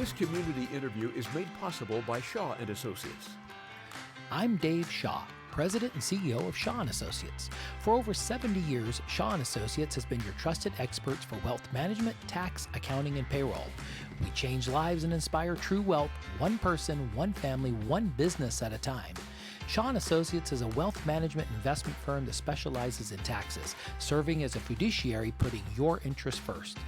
This community interview is made possible by Shaw and Associates. I'm Dave Shaw, President and CEO of Shaw & Associates. For over 70 years, Shaw & Associates has been your trusted experts for wealth management, tax, accounting, and payroll. We change lives and inspire true wealth, one person, one family, one business at a time. Shaw & Associates is a wealth management investment firm that specializes in taxes, serving as a fiduciary, putting your interests first.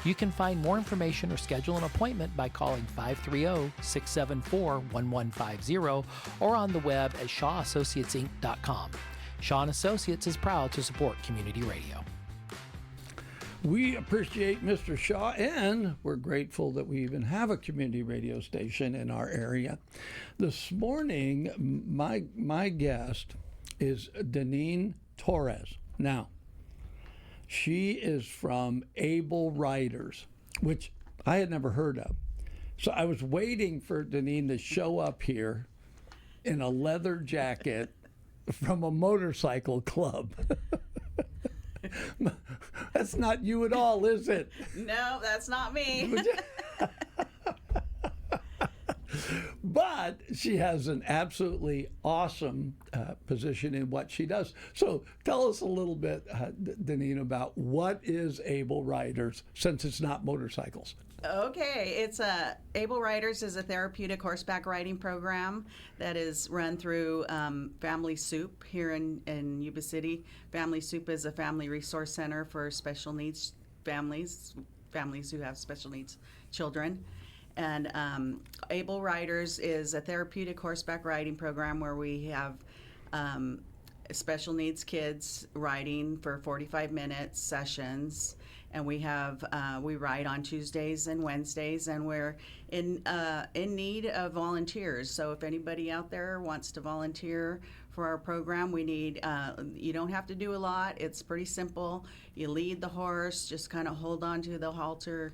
You can find more information or schedule an appointment by calling 530-674-1150 or on the web at shawassociatesinc.com. Shaw & Associates is proud to support community radio. We appreciate Mr. Shaw, and we're grateful that we even have a community radio station in our area. This morning, my guest is Deneen Torres. Now, she is from Able Riders, which I had never heard of. So I was waiting for Deneen to show up here in a leather jacket from a motorcycle club. That's not you at all, is it? No, that's not me. But she has an absolutely awesome position in what she does. So tell us a little bit, Deneen, about what is Able Riders, since it's not motorcycles. Okay, it's Able Riders is a therapeutic horseback riding program that is run through Family Soup here in Yuba City. Family Soup is a family resource center for special needs families who have special needs children. And Able Riders is a therapeutic horseback riding program where we have special needs kids riding for 45-minute sessions, and we ride on Tuesdays and Wednesdays, and we're in need of volunteers. So if anybody out there wants to volunteer for our program, we need you don't have to do a lot. It's pretty simple. You lead the horse, just kind of hold on to the halter,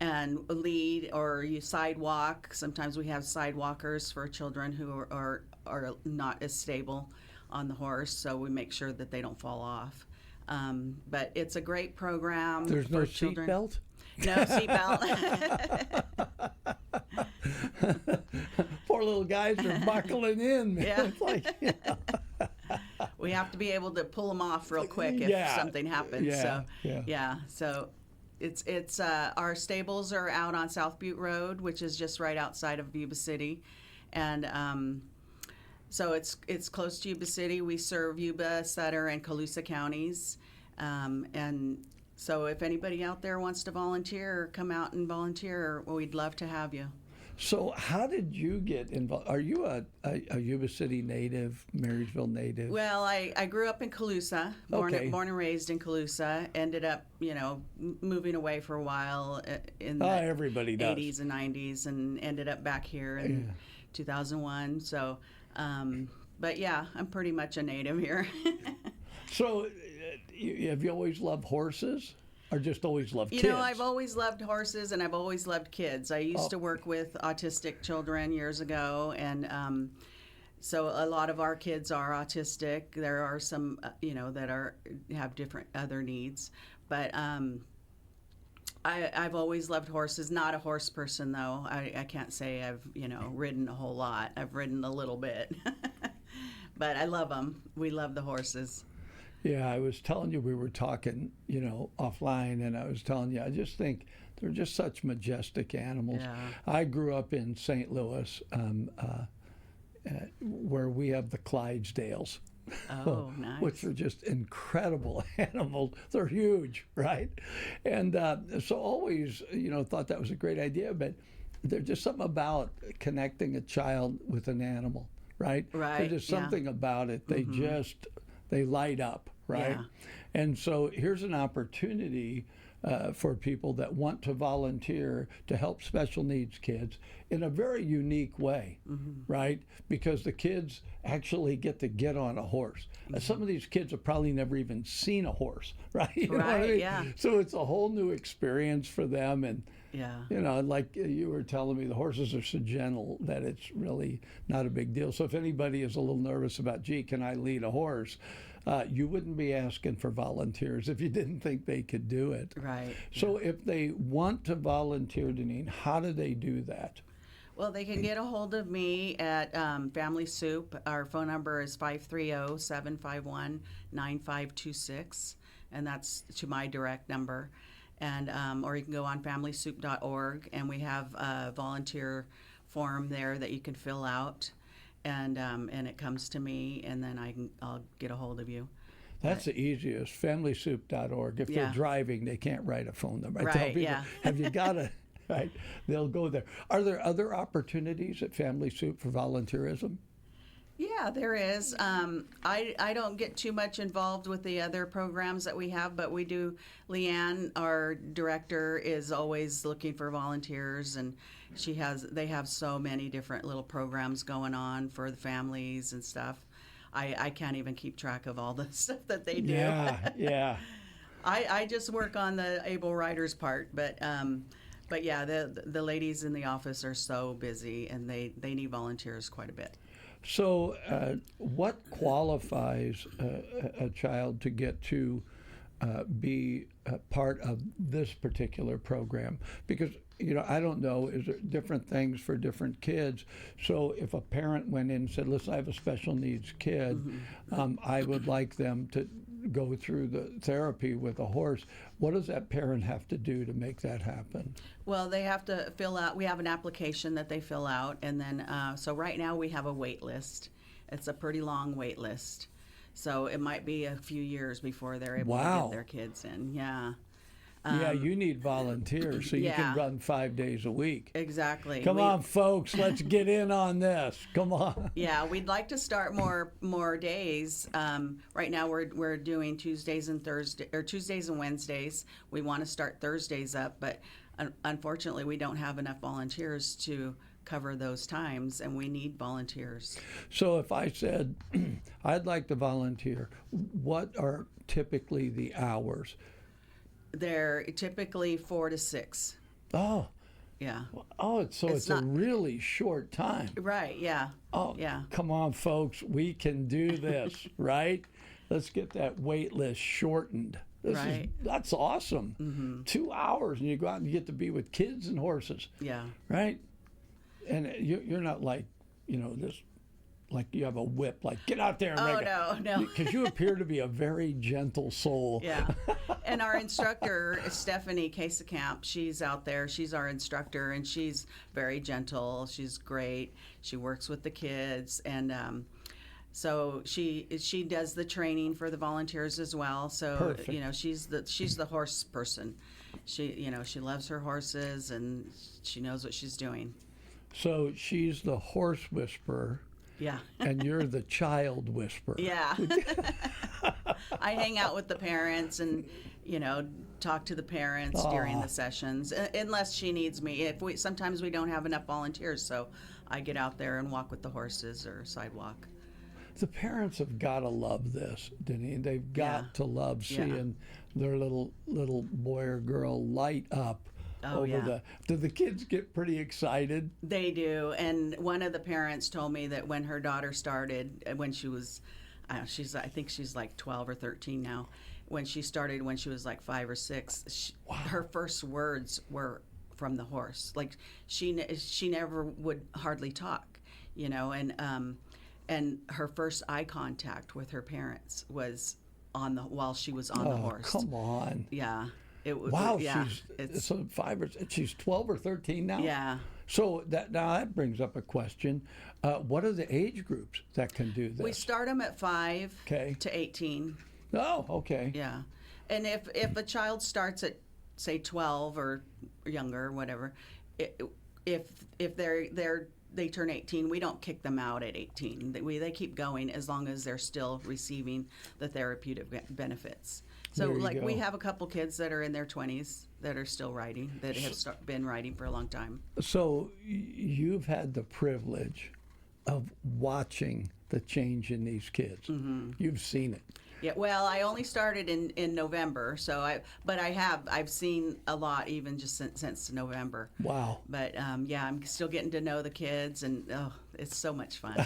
and lead, or you sidewalk. Sometimes we have sidewalkers for children who are not as stable on the horse, so we make sure that they don't fall off. But it's a great program. There's no seat belt? No seatbelt. Poor little guys are buckling in, man. Yeah. It's like, We have to be able to pull them off real quick if something happens. So it's our stables are out on South Butte Road, which is just right outside of Yuba City, and so it's close to Yuba City. We serve Yuba, Sutter, and Colusa counties, and so if anybody out there wants to volunteer or come out and volunteer, well, we'd love to have you. So how did you get involved? Are you a Yuba City native, Marysville native? Well, I grew up in Colusa, born and raised in Colusa. Ended up, moving away for a while in the everybody does. 80s and 90s, and ended up back here in 2001. So, but yeah, I'm pretty much a native here. So, have you always loved horses? Or just always loved kids? I've always loved horses, and I've always loved kids. I used to work with autistic children years ago, and so a lot of our kids are autistic. There are some, that have different other needs, but I've always loved horses. Not a horse person, though. I can't say I've ridden a whole lot. I've ridden a little bit, but I love them. We love the horses. Yeah, I was telling you, we were talking, offline, and I was telling you, I just think they're just such majestic animals. Yeah. I grew up in St. Louis, where we have the Clydesdales. Oh, nice. Which are just incredible animals. They're huge, right? And so always, thought that was a great idea, but there's just something about connecting a child with an animal, right? Right. There's just something about it. They they light up, right? Yeah. And so here's an opportunity for people that want to volunteer to help special needs kids in a very unique way, right? Because the kids actually get on a horse. Some of these kids have probably never even seen a horse, right? You know what I mean? Yeah. So it's a whole new experience for them, and yeah. Like you were telling me, the horses are so gentle that it's really not a big deal. So if anybody is a little nervous about, gee, can I lead a horse? you wouldn't be asking for volunteers if you didn't think they could do it. Right. So if they want to volunteer, Deneen, how do they do that? Well, they can get a hold of me at Family Soup. Our phone number is 530-751-9526, and that's to my direct number. And or you can go on familysoup.org, and we have a volunteer form there that you can fill out, and it comes to me, and then I'll get a hold of you. That's the easiest, familysoup.org. If they're Yeah. driving, they can't write a phone number. I Right, tell people, yeah. have you got to, right? They'll go there. Are there other opportunities at Family Soup for volunteerism? Yeah, there is. I don't get too much involved with the other programs that we have, but we do. Leanne, our director, is always looking for volunteers, and they have so many different little programs going on for the families and stuff. I can't even keep track of all the stuff that they do. Yeah, yeah. I just work on the able riders part, but yeah, the ladies in the office are so busy, and they need volunteers quite a bit. So, what qualifies a child to get to be a part of this particular program? Because, I don't know, is there different things for different kids? So if a parent went in and said, listen, I have a special needs kid, I would like them to go through the therapy with a horse. What does that parent have to do to make that happen? Well, they have to fill out, we have an application that they fill out, and then, so right now we have a wait list. It's a pretty long wait list. So it might be a few years before they're able to get their kids in. Yeah. Yeah, you need volunteers so you can run 5 days a week. Exactly. Come on, folks, let's get in on this. Come on. Yeah, we'd like to start more days. Right now we're doing Tuesdays and Wednesdays. We want to start Thursdays up, but unfortunately we don't have enough volunteers to cover those times, and we need volunteers. So if I said I'd like to volunteer, what are typically the hours? They're typically 4 to 6. Oh. Yeah. Oh, it's a really short time. Right, yeah. Oh, yeah. Come on, folks. We can do this, right? Let's get that wait list shortened. That's awesome. Mm-hmm. 2 hours, and you go out and you get to be with kids and horses. Yeah. Right? And you're not like, this, like you have a whip, like get out there and no. Because you appear to be a very gentle soul. Yeah. And our instructor, Stephanie Casecamp, she's out there. She's our instructor, and she's very gentle. She's great. She works with the kids, and so she does the training for the volunteers as well. So Perfect. she's the horse person. She loves her horses, and she knows what she's doing. So she's the horse whisperer. Yeah. And you're the child whisperer. Yeah. I hang out with the parents and, talk to the parents during the sessions, unless she needs me. Sometimes we don't have enough volunteers, so I get out there and walk with the horses or sidewalk. The parents have got to love this, Deneen. They've got to love seeing their little boy or girl light up. Do the kids get pretty excited? They do, and one of the parents told me that when her daughter started, when she was, I think she's like 12 or 13 now. When she started, when she was like 5 or 6, her first words were from the horse. Like she never would hardly talk, and her first eye contact with her parents was while she was on the horse. Come on. Yeah. Wow, yeah, she's 12 or 13 now? Yeah. So that brings up a question. What are the age groups that can do this? We start them at 5 to 18. Oh, okay. Yeah. And if a child starts at, say, 12 or younger, whatever, if they turn 18, we don't kick them out at 18. They keep going as long as they're still receiving the therapeutic benefits. So, we have a couple kids that are in their 20s that are still riding, that have been riding for a long time. So you've had the privilege of watching the change in these kids. Mm-hmm. You've seen it. Yeah, well, I only started in November, but I've seen a lot even just since November. Wow. But I'm still getting to know the kids, and it's so much fun.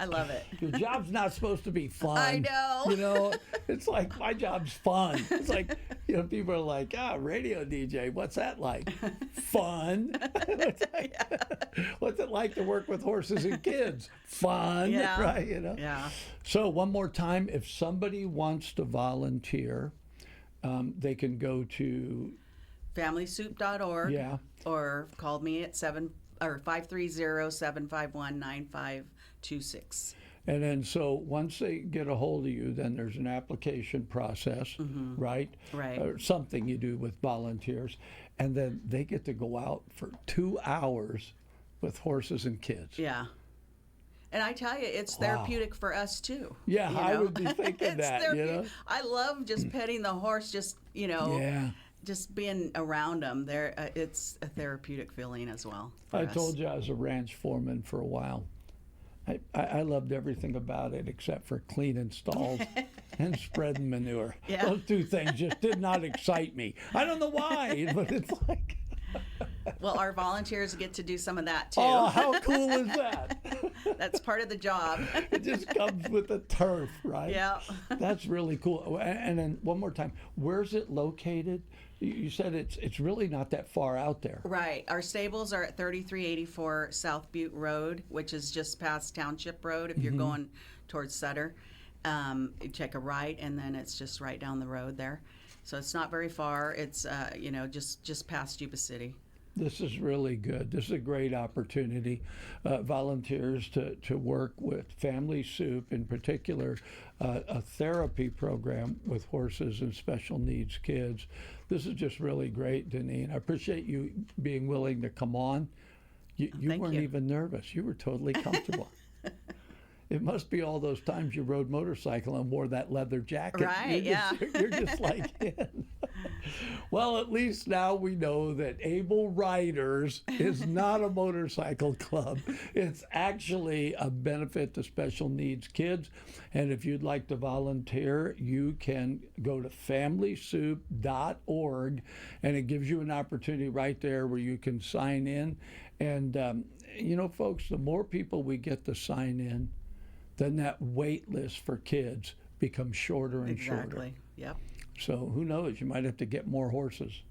I love it. Your job's not supposed to be fun. I know. You know, it's like my job's fun. It's like, you know, people are like, radio DJ, what's that like? Fun. What's it like to work with horses and kids? Fun, Yeah. right? You know. Yeah. So one more time, if somebody wants to volunteer, they can go to FamilySoup.org. Yeah. Or call me at 530-751-9526. And then so once they get a hold of you, then there's an application process, right? Right. Or something you do with volunteers. And then they get to go out for 2 hours with horses and kids. Yeah. And I tell you, it's therapeutic for us too. Yeah, you I know? would be thinking It's that, you know? I love just petting the horse, just, you know, Yeah. just being around them. It's a therapeutic feeling as well. I told you I was a ranch foreman for a while. I loved everything about it except for cleaning stalls and spreading manure. Yeah. Those two things just did not excite me. I don't know why, but it's like... Well, our volunteers get to do some of that too. Oh, how cool is that? That's part of the job. It just comes with the turf, right? Yeah. That's really cool. And then one more time, where's it located? You said it's really not that far out there. Right. Our stables are at 3384 South Butte Road, which is just past Township Road. If you're going towards Sutter, you take a right, and then it's just right down the road there. So it's not very far. It's you know, just past Yuba City. This is really good. This is a great opportunity. Volunteers to work with Family Soup, in particular, a therapy program with horses and special needs kids. This is just really great, Deneen. I appreciate you being willing to come on. You Thank weren't you. even nervous. You were totally comfortable. It must be all those times you rode motorcycle and wore that leather jacket. Right, You're just like in. Well, at least now we know that Able Riders is not a motorcycle club. It's actually a benefit to special needs kids. And if you'd like to volunteer, you can go to familysoup.org, and it gives you an opportunity right there where you can sign in. And, you know, folks, the more people we get to sign in, then that wait list for kids becomes shorter and shorter. Exactly. Yep. So who knows? You might have to get more horses.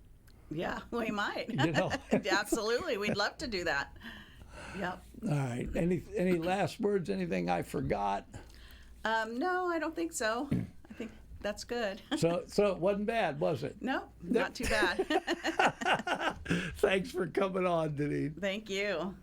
Yeah, we might. You know? Absolutely. We'd love to do that. Yep. All right. Any last words? Anything I forgot? No, I don't think so. I think that's good. So it wasn't bad, was it? No, not too bad. Thanks for coming on, Deneen. Thank you.